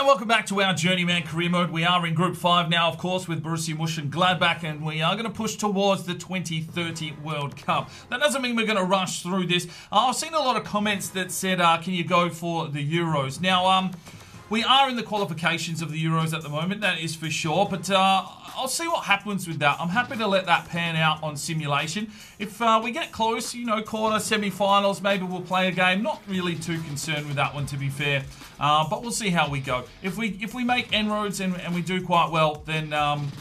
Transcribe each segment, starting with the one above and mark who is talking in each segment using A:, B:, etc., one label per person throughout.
A: welcome back to our Journeyman career mode. We are in Group 5 now, of course, with Borussia Mönchengladbach, and we are going to push towards the 2030 World Cup. That doesn't mean we're going to rush through this. I've seen a lot of comments that said, can you go for the Euros? Now, we are in the qualifications of the Euros at the moment, that is for sure, but I'll see what happens with that. I'm happy to let that pan out on simulation. If we get close, you know, quarter, semi-finals, maybe we'll play a game. Not really too concerned with that one, to be fair, but we'll see how we go. If we make inroads and we do quite well, then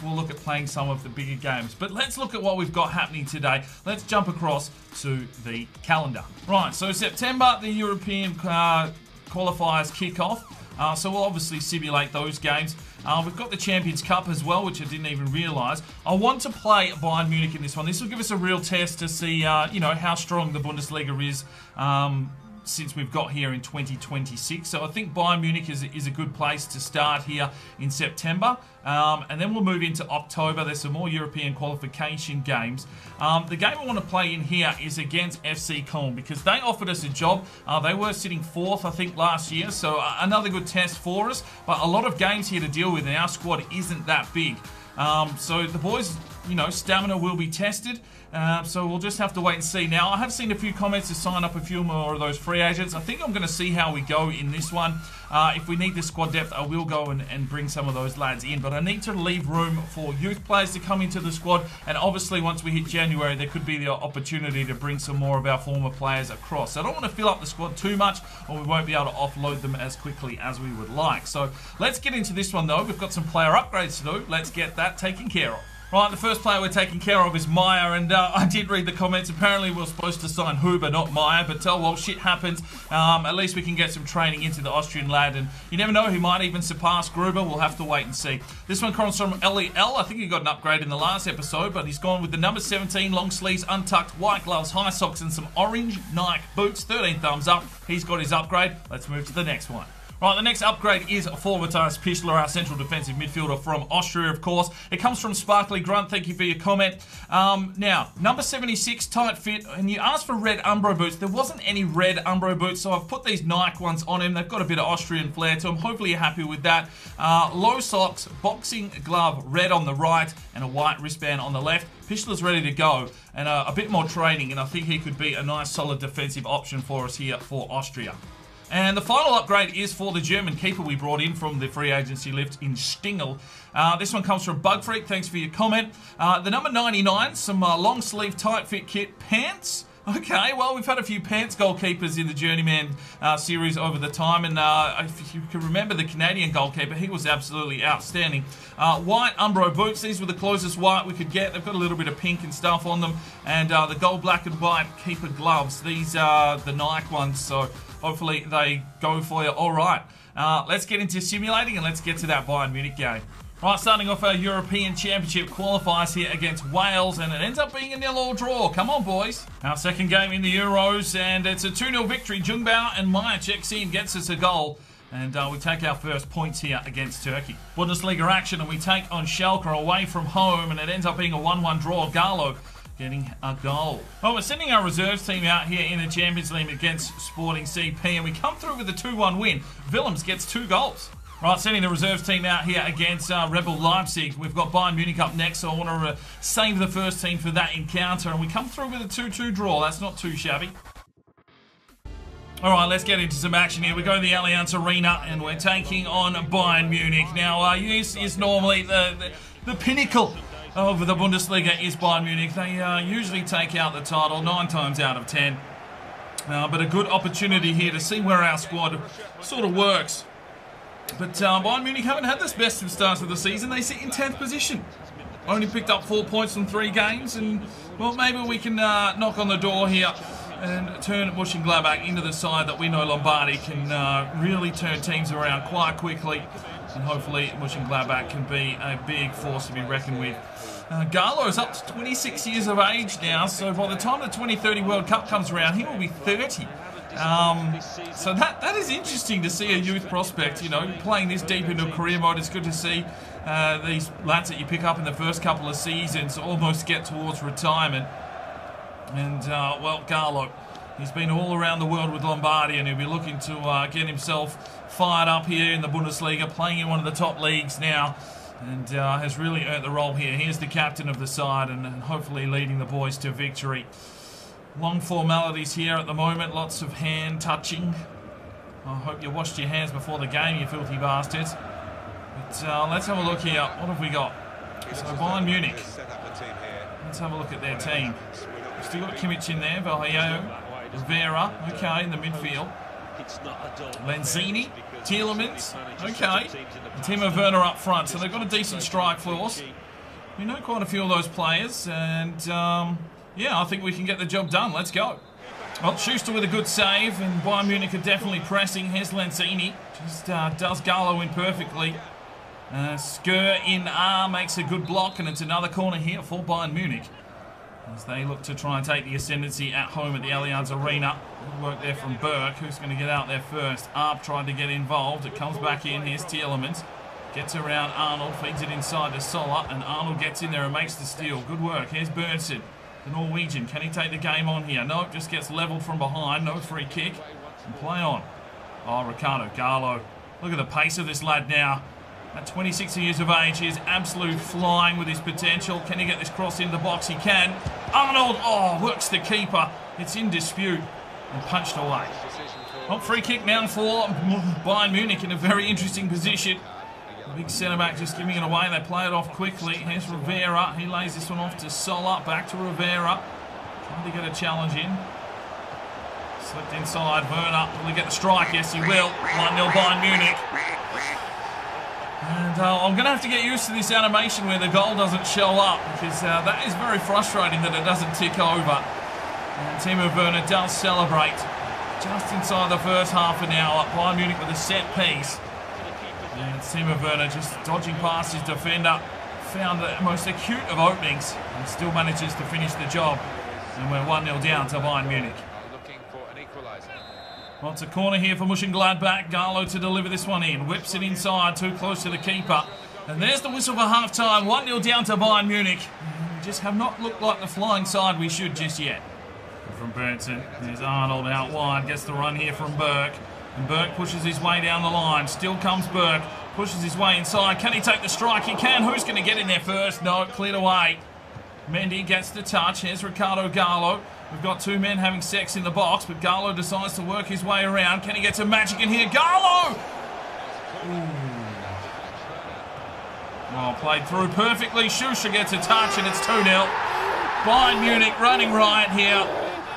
A: we'll look at playing some of the bigger games. But let's look at what we've got happening today. Let's jump across to the calendar. Right, so September, the European qualifiers kick off. So we'll obviously simulate those games. We've got the Champions Cup as well, which I didn't even realise. I want to play Bayern Munich in this one. This will give us a real test to see, you know, how strong the Bundesliga is since we've got here in 2026. So I think Bayern Munich is a good place to start here in September. And then we'll move into October. There's some more European qualification games. The game I want to play in here is against FC Köln because they offered us a job. They were sitting 4th, I think, last year. So another good test for us. But a lot of games here to deal with, and our squad isn't that big. So the boys, you know, stamina will be tested. So we'll just have to wait and see. Now, I have seen a few comments to sign up a few more of those free agents. I think I'm going to see how we go in this one. If we need the squad depth, I will go and bring some of those lads in. But I need to leave room for youth players to come into the squad. And obviously, once we hit January, there could be the opportunity to bring some more of our former players across. So I don't want to fill up the squad too much, or we won't be able to offload them as quickly as we would like. So let's get into this one, though. We've got some player upgrades to do. Let's get that taken care of. Right, the first player we're taking care of is Meyer, and I did read the comments. Apparently we were supposed to sign Huber, not Meyer, but well, shit happens. At least we can get some training into the Austrian lad, and you never know, he might even surpass Gruber. We'll have to wait and see. This one comes from LEL. I think he got an upgrade in the last episode, but he's gone with the number 17, long sleeves, untucked, white gloves, high socks, and some orange Nike boots. 13 thumbs up. He's got his upgrade. Let's move to the next one. Right, the next upgrade is for Matthias Pichler, our central defensive midfielder from Austria, of course. It comes from Sparkly Grunt. Thank you for your comment. Now, number 76, tight fit, and you asked for red Umbro boots. There wasn't any red Umbro boots, so I've put these Nike ones on him. They've got a bit of Austrian flair to them. Hopefully you're happy with that. Low socks, boxing glove, red on the right, and a white wristband on the left. Pichler's ready to go, and a bit more training, and I think he could be a nice, solid defensive option for us here for Austria. And the final upgrade is for the German keeper we brought in from the free agency lift in Stingel. This one comes from Bug Freak. Thanks for your comment. The number 99, some long sleeve tight fit kit pants. Okay, well, we've had a few pants goalkeepers in the Journeyman series over the time, and if you can remember the Canadian goalkeeper, he was absolutely outstanding. White Umbro boots, these were the closest white we could get. They've got a little bit of pink and stuff on them, and the gold, black and white keeper gloves. These are the Nike ones, so hopefully they go for you all right. Let's get into simulating and let's get to that Bayern Munich game. Right, starting off our European Championship qualifiers here against Wales, and it ends up being a 0-0 draw. Come on, boys. Our second game in the Euros, and it's a 2-0 victory. Jungbauer and Meyer checks in, gets us a goal, and we take our first points here against Turkey. Bundesliga action, and we take on Schalke away from home, and it ends up being a 1-1 draw. Garlow getting a goal. Well, we're sending our reserves team out here in the Champions League against Sporting CP, and we come through with a 2-1 win. Willems gets 2 goals. Right, sending the reserves team out here against Rebel Leipzig. We've got Bayern Munich up next, so I want to save the first team for that encounter, and we come through with a 2-2 draw. That's not too shabby. All right, let's get into some action here. We go to the Allianz Arena, and we're taking on Bayern Munich. Now, this is normally the pinnacle of the Bundesliga is Bayern Munich. They usually take out the title 9 times out of 10. But a good opportunity here to see where our squad sort of works. But Bayern Munich haven't had this best of starts of the season. They sit in 10th position. Only picked up 4 points from 3 games. And, well, maybe we can knock on the door here and turn Mönchengladbach into the side that we know Lombardi can really turn teams around quite quickly. And hopefully Mönchengladbach can be a big force to be reckoned with. Garlow is up to 26 years of age now, so by the time the 2030 World Cup comes around, he will be 30. So that is interesting to see a youth prospect, you know, playing this deep into career mode. It's good to see these lads that you pick up in the first couple of seasons almost get towards retirement. And, well, Garlow He's been all around the world with Lombardy, and he'll be looking to get himself fired up here in the Bundesliga, playing in one of the top leagues now, and has really earned the role here. He's the captain of the side and hopefully leading the boys to victory. Long formalities here at the moment, lots of hand touching. I hope you washed your hands before the game, you filthy bastards. But let's have a look here. What have we got? So Bayern Munich. Let's have a look at their team. We've still got Kimmich in there, Vallejo, Rivera, okay, in the midfield. Lanzini, Tielemans, okay. And Timo Werner up front, so they've got a decent strike force. We know quite a few of those players, and yeah, I think we can get the job done. Let's go. Well, Schuster with a good save, and Bayern Munich are definitely pressing. Here's Lanzini, just does Gallo in perfectly. Skur in R makes a good block, and it's another corner here for Bayern Munich as they look to try and take the ascendancy at home at the Allianz Arena. Good work there from Burke. Who's going to get out there first? Arp tried to get involved. It comes back in. Here's Tielemans. Gets around Arnold, feeds it inside to Sola, and Arnold gets in there and makes the steal. Good work. Here's Berntsen, the Norwegian. Can he take the game on here? No, just gets levelled from behind. No free kick. And play on. Oh, Ricardo Gallo. Look at the pace of this lad now. At 26 years of age, he is absolute flying with his potential. Can he get this cross in the box? He can. Arnold, oh, works the keeper. It's in dispute and punched away. Well, free kick now for Bayern Munich in a very interesting position. The big centre-back just giving it away. They play it off quickly. Here's Rivera. He lays this one off to Sola. Back to Rivera. Trying to get a challenge in. Slipped inside. Werner. Will he get the strike? Yes, he will. 1-0 Bayern Munich. And I'm going to have to get used to this animation where the goal doesn't show up, because that is very frustrating that it doesn't tick over. And Timo Werner does celebrate just inside the first half an hour. Bayern Munich with a set piece. And Timo Werner just dodging past his defender. Found the most acute of openings and still manages to finish the job. And we're 1-0 down to Bayern Munich. Well, it's a corner here for Mönchengladbach. Gallo to deliver this one in. Whips it inside, too close to the keeper. And there's the whistle for half-time. 1-0 down to Bayern Munich. We just have not looked like the flying side we should just yet. From Berntsen, there's Arnold out wide. Gets the run here from Burke. And Burke pushes his way down the line. Still comes Burke. Pushes his way inside. Can he take the strike? He can. Who's going to get in there first? No, cleared away. Mendy gets the touch. Here's Ricardo Gallo. We've got two men having sex in the box, but Gallo decides to work his way around. Can he get some magic in here? Gallo! Ooh. Well, played through perfectly. Schuster gets a touch, and it's 2-0. Bayern Munich running riot here,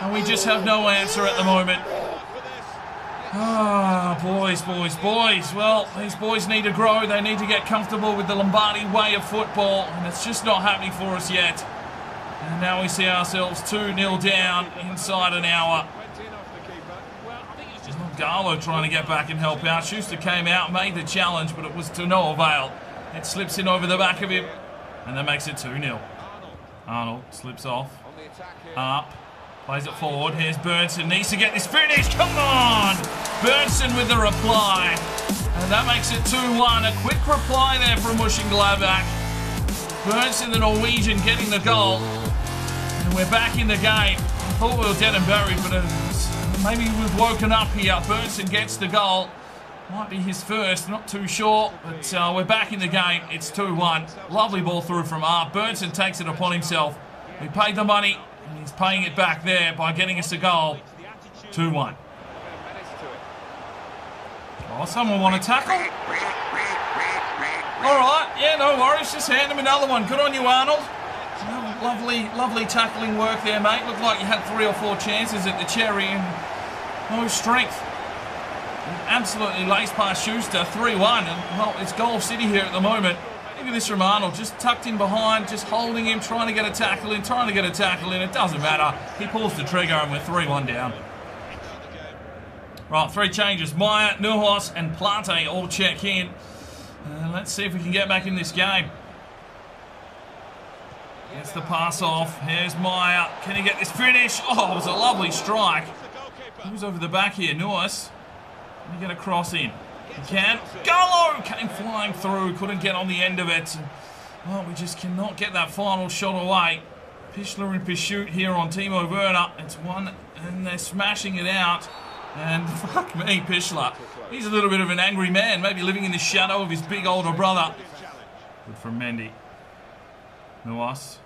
A: and we just have no answer at the moment. Ah, boys. Well, these boys need to grow. They need to get comfortable with the Lombardi way of football, and it's just not happening for us yet. And now we see ourselves 2-0 down inside an hour. Gallo trying to get back and help out. Schuster came out, made the challenge, but it was to no avail. It slips in over the back of him, and that makes it 2-0. Arnold slips off. Up. Plays it forward. Here's Berntsen. Needs to get this finish. Come on! Berntsen with the reply. And that makes it 2-1. A quick reply there from Mönchengladbach. Berntsen, the Norwegian, getting the goal. And we're back in the game. I thought we were dead and buried, but maybe we've woken up here. Berntsen gets the goal. Might be his first, not too sure. But we're back in the game. It's 2-1. Lovely ball through from Arp. Berntsen takes it upon himself. We paid the money, and he's paying it back there by getting us a goal. 2-1. Oh, someone want to tackle? Alright, yeah, no worries. Just hand him another one. Good on you, Arnold. Lovely tackling work there, mate. Looked like you had 3 or 4 chances at the cherry and no strength. Absolutely laced past Schuster, 3-1. And, well, it's Goal City here at the moment. Look at this from Arnold, just tucked in behind, just holding him, trying to get a tackle in. It doesn't matter. He pulls the trigger and we're 3-1 down. Right, 3 changes. Meyer, Neuhaus and Plate all check in. Let's see if we can get back in this game. Gets the pass off. Here's Meyer. Can he get this finish? Oh, it was a lovely strike. Who's over the back here? Neuhaus. Can he get a cross in? He can. Gallo came flying through. Couldn't get on the end of it. Well, we just cannot get that final shot away. Pichler in pursuit here on Timo Werner. It's one, and they're smashing it out. And fuck me, Pichler. He's a little bit of an angry man, maybe living in the shadow of his big older brother. Good from Mendy. Nuas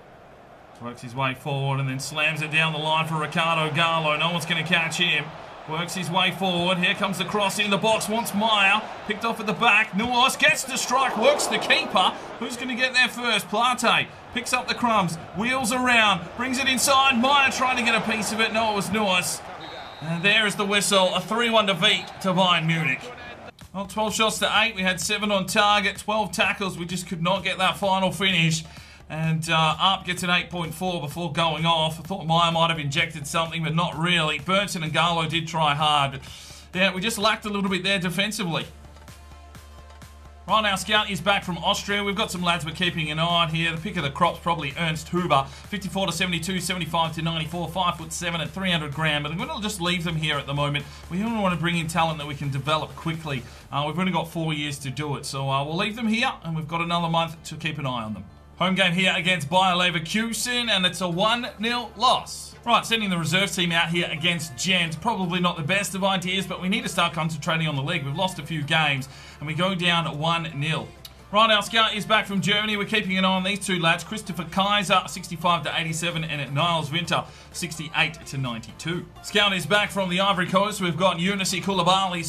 A: works his way forward and then slams it down the line for Ricardo Gallo. No one's going to catch him. Works his way forward. Here comes the cross in the box. Wants Meyer. Picked off at the back. Nuas gets the strike. Works the keeper. Who's going to get there first? Plate picks up the crumbs. Wheels around. Brings it inside. Meyer trying to get a piece of it. No, it was Nuas. And there is the whistle. A 3-1 defeat to Bayern Munich. Well, 12 shots to 8. We had 7 on target. 12 tackles. We just could not get that final finish. And Arp gets an 8.4 before going off. I thought Meyer might have injected something, but not really. Burnson and Gallo did try hard. But yeah, we just lacked a little bit there defensively. Right now, Scout is back from Austria. We've got some lads we're keeping an eye on here. The pick of the crop's probably Ernst Huber. 54 to 72, 75 to 94, 5'7" at 300 gram. But I'm going to just leave them here at the moment. We don't want to bring in talent that we can develop quickly. We've only got 4 years to do it. So we'll leave them here, and we've got another month to keep an eye on them. Home game here against Bayer Leverkusen, and it's a 1-0 loss. Right, sending the reserve team out here against Gent. Probably not the best of ideas, but we need to start concentrating on the league. We've lost a few games, and we go down 1-0. Right, our scout is back from Germany. We're keeping an eye on these two lads. Christopher Kaiser, 65 to 87, and Niles Winter, 68 to 92. Scout is back from the Ivory Coast. We've got Younousi Koulibaly,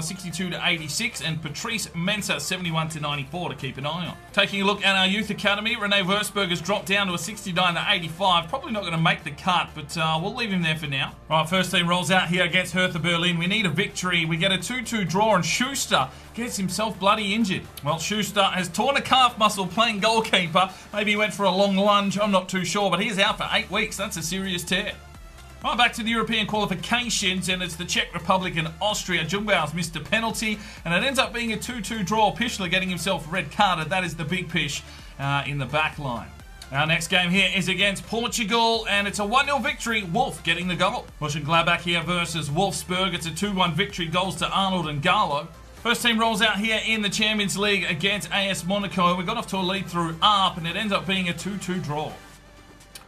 A: 62 to 86, and Patrice Mensah, 71 to 94 to keep an eye on. Taking a look at our youth academy, Rene Wurzburg has dropped down to a 69 to 85. Probably not going to make the cut, but we'll leave him there for now. Right, first team rolls out here against Hertha Berlin. We need a victory. We get a 2-2 draw, and Schuster gets himself bloody injured. Well, Schuster has torn a calf muscle playing goalkeeper. Maybe he went for a long lunge, I'm not too sure, but he is out for 8 weeks. That's a serious tear. Right, back to the European qualifications, and it's the Czech Republic and Austria. Jungbau's missed a penalty, and it ends up being a 2-2 draw. Pichler getting himself red carded. That is the big pish in the back line. Our next game here is against Portugal, and it's a 1-0 victory. Wolf getting the goal. Mönchengladbach here versus Wolfsburg. It's a 2-1 victory. Goals to Arnold and Gallo. First team rolls out here in the Champions League against AS Monaco. We got off to a lead through ARP, and it ends up being a 2-2 draw.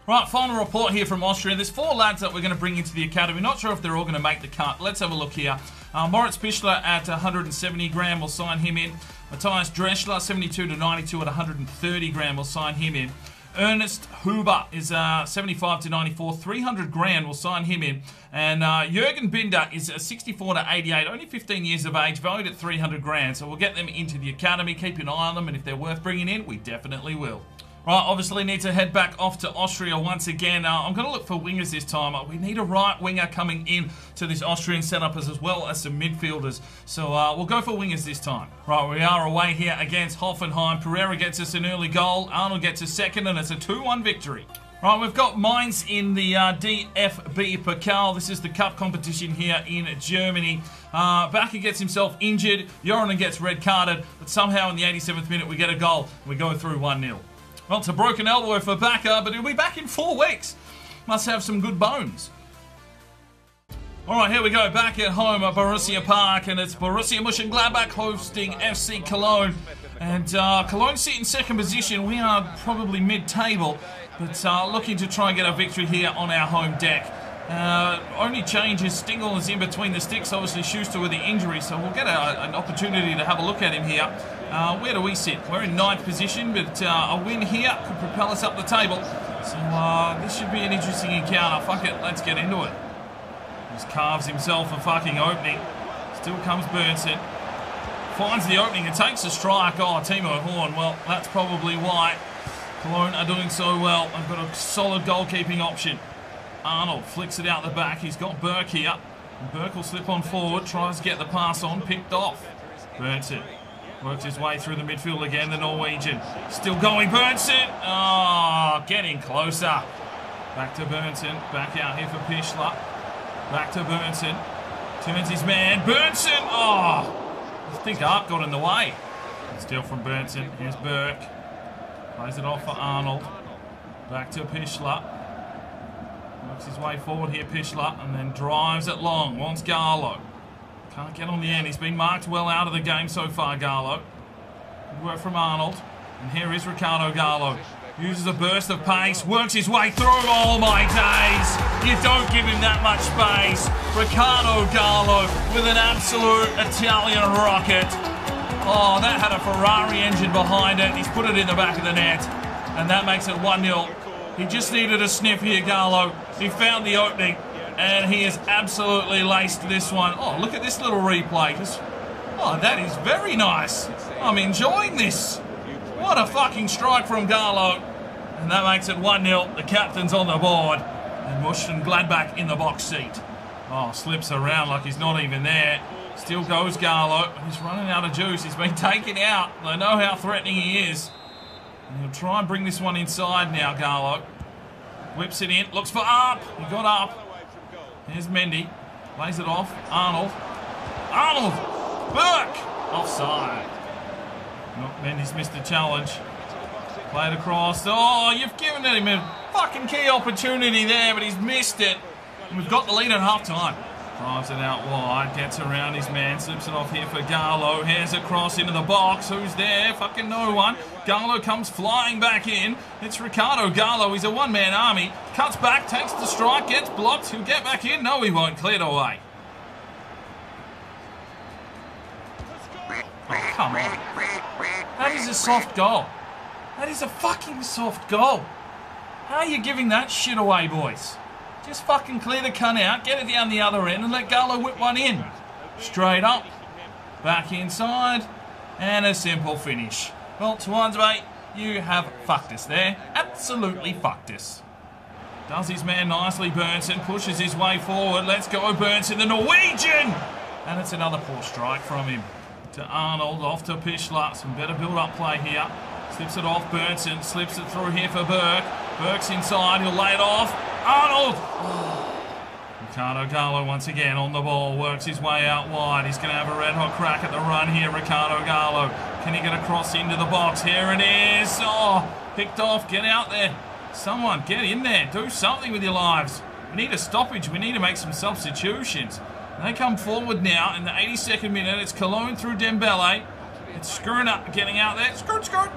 A: Right, final report here from Austria. There's 4 lads that we're going to bring into the academy. Not sure if they're all going to make the cut. Let's have a look here. Moritz Pichler at 170 gram. We'll sign him in. Matthias Dreschler, 72 to 92 at 130 gram. We'll sign him in. Ernest Huber is 75 to 94, 300 grand. We'll sign him in. And Jürgen Binder is 64 to 88, only 15 years of age, valued at 300 grand. So we'll get them into the academy, keep an eye on them, and if they're worth bringing in, we definitely will. Right, obviously need to head back off to Austria once again. I'm going to look for wingers this time. We need a right winger coming in to this Austrian setup as well as some midfielders. So we'll go for wingers this time. Right, we are away here against Hoffenheim. Pereira gets us an early goal. Arnold gets a second, and it's a 2-1 victory. Right, we've got Mainz in the DFB Pokal. This is the cup competition here in Germany. Bakker gets himself injured. Jorinen gets red carded, but somehow in the 87th minute we get a goal. We go through 1-0. Well, it's a broken elbow for Bakker, but he'll be back in 4 weeks. Must have some good bones. Alright, here we go, back at home at Borussia Park, and it's Borussia Mönchengladbach hosting FC Cologne. And Cologne sit in second position. We are probably mid-table, but looking to try and get a victory here on our home deck. Only change is Stingel is in between the sticks, obviously Schuster with the injury, so we'll get an opportunity to have a look at him here. Where do we sit? We're in 9th position, but a win here could propel us up the table. So this should be an interesting encounter. Fuck it, let's get into it. Just carves himself a fucking opening. Still comes Burnson. Finds the opening and takes a strike. Oh, Timo Horn. Well, that's probably why Cologne are doing so well. I've got a solid goalkeeping option. Arnold flicks it out the back. He's got Burke here. Burke will slip on forward. Tries to get the pass on. Picked off. Burnson works his way through the midfield again. The Norwegian. Still going. Burnson. Oh, getting closer. Back to Burnson. Back out here for Pichler. Back to Burnson. Turns his man. Burnson. Oh. I think Arp got in the way. Steal from Burnson. Here's Burke. Plays it off for Arnold. Back to Pichler. Works his way forward here, Pichler, and then drives it long. Wants Gallo. Can't get on the end. He's been marked well out of the game so far, Gallo. Good work from Arnold. And here is Ricardo Gallo. Uses a burst of pace, works his way through. Oh my days! You don't give him that much space. Ricardo Gallo with an absolute Italian rocket. Oh, that had a Ferrari engine behind it. He's put it in the back of the net. And that makes it 1-0. He just needed a sniff here, Gallo. He found the opening. And he has absolutely laced this one. Oh, look at this little replay. Oh, that is very nice. I'm enjoying this. What a fucking strike from Gallo. And that makes it 1-0. The captain's on the board. And Mönchengladbach in the box seat. Oh, slips around like he's not even there. Still goes Gallo. He's running out of juice. He's been taken out. They know how threatening he is. And he'll try and bring this one inside now, Gallo. Whips it in. Looks for up. He got up. Here's Mendy. Lays it off. Arnold. Arnold! Burke! Offside. No, Mendy's missed the challenge. Played across. Oh, you've given him a fucking key opportunity there, but he's missed it. And we've got the lead at half-time. Drives it out wide, gets around his man, slips it off here for Gallo. Here's a cross into the box. Who's there? Fucking no one. Gallo comes flying back in. It's Ricardo Gallo. He's a one-man army. Cuts back, takes the strike, gets blocked. He'll get back in. No, he won't. Cleared away. Oh, come on. That is a soft goal. That is a fucking soft goal. How are you giving that shit away, boys? Just fucking clear the cunt out, get it down the other end, and let Gallo whip one in. Straight up, back inside, and a simple finish. Well, Twansby, you have fucked us there. Absolutely fucked us. Does his man nicely, Burnson, pushes his way forward. Let's go, Burnson, the Norwegian! And it's another poor strike from him. To Arnold, off to Pichler. Some better build-up play here. Slips it off, Burnson, slips it through here for Burke. Burke's inside, he'll lay it off. Arnold! Ricardo Gallo once again on the ball, works his way out wide. He's going to have a red-hot crack at the run here, Ricardo Gallo. Can he get across into the box? Here it is. Oh, picked off. Get out there. Someone, get in there. Do something with your lives. We need a stoppage. We need to make some substitutions. They come forward now in the 82nd minute. It's Cologne through Dembele. It's screwing up, getting out there. Skirt, skirt.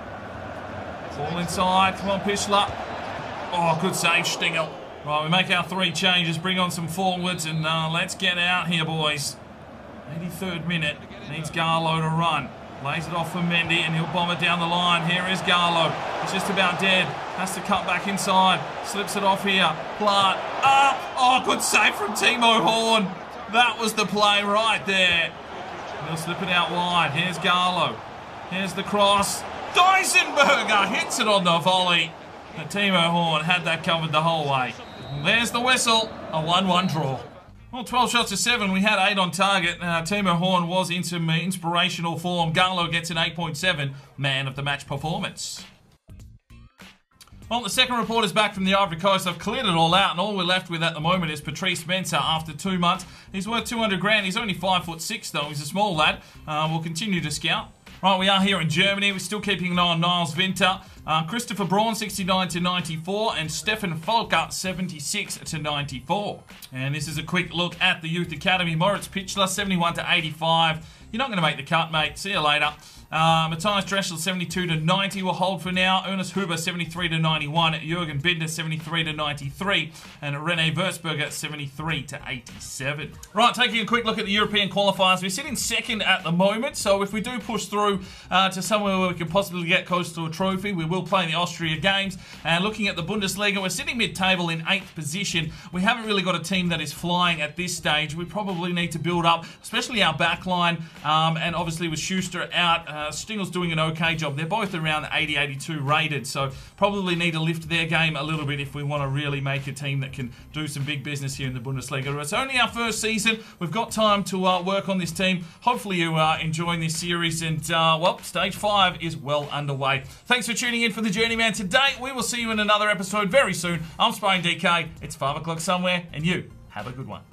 A: Ball inside. Come on, Pichler. Oh, good save, Stingel. Right, we make our 3 changes, bring on some forwards, and let's get out here, boys. 83rd minute. Needs Gallo to run. Lays it off for Mendy, and he'll bomb it down the line. Here is Gallo. He's just about dead. Has to cut back inside. Slips it off here. Plant. Up. Oh, good save from Timo Horn. That was the play right there. He'll slip it out wide. Here's Gallo. Here's the cross. Deisenberger hits it on the volley. But Timo Horn had that covered the whole way. There's the whistle. A 1-1 draw. Well, 12 shots to 7. We had 8 on target. Timo Horn was in some inspirational form. Gallo gets an 8.7 man of the match performance. Well, the second report is back from the Ivory Coast. I've cleared it all out, and all we're left with at the moment is Patrice Mensah after 2 months. He's worth 200 grand. He's only 5'6", though. He's a small lad. We'll continue to scout. Right, we are here in Germany. We're still keeping an eye on Niles Winter. Christopher Braun, 69 to 94, and Stefan Volker, 76 to 94. And this is a quick look at the Youth Academy. Moritz Pichler, 71 to 85. You're not going to make the cut, mate. See you later. Matthias Dreschel, 72 to 90. We'll hold for now. Ernest Huber, 73 to 91. Jürgen Binder, 73 to 93. And René Würzberger, 73 to 87. Right, taking a quick look at the European qualifiers. We're sitting second at the moment. So if we do push through to somewhere where we can possibly get close to a trophy, we will play the Austria games. And looking at the Bundesliga, we're sitting mid-table in 8th position. We haven't really got a team that is flying at this stage. We probably need to build up, especially our back line. And obviously with Schuster out, Stingel's doing an okay job. They're both around 80, 82 rated, so probably need to lift their game a little bit if we want to really make a team that can do some big business here in the Bundesliga. It's only our first season. We've got time to work on this team. Hopefully you are enjoying this series, and well, stage 5 is well underway. Thanks for tuning in for the Journeyman today. We will see you in another episode very soon. I'm Spying DK. It's 5 o'clock somewhere, and you have a good one.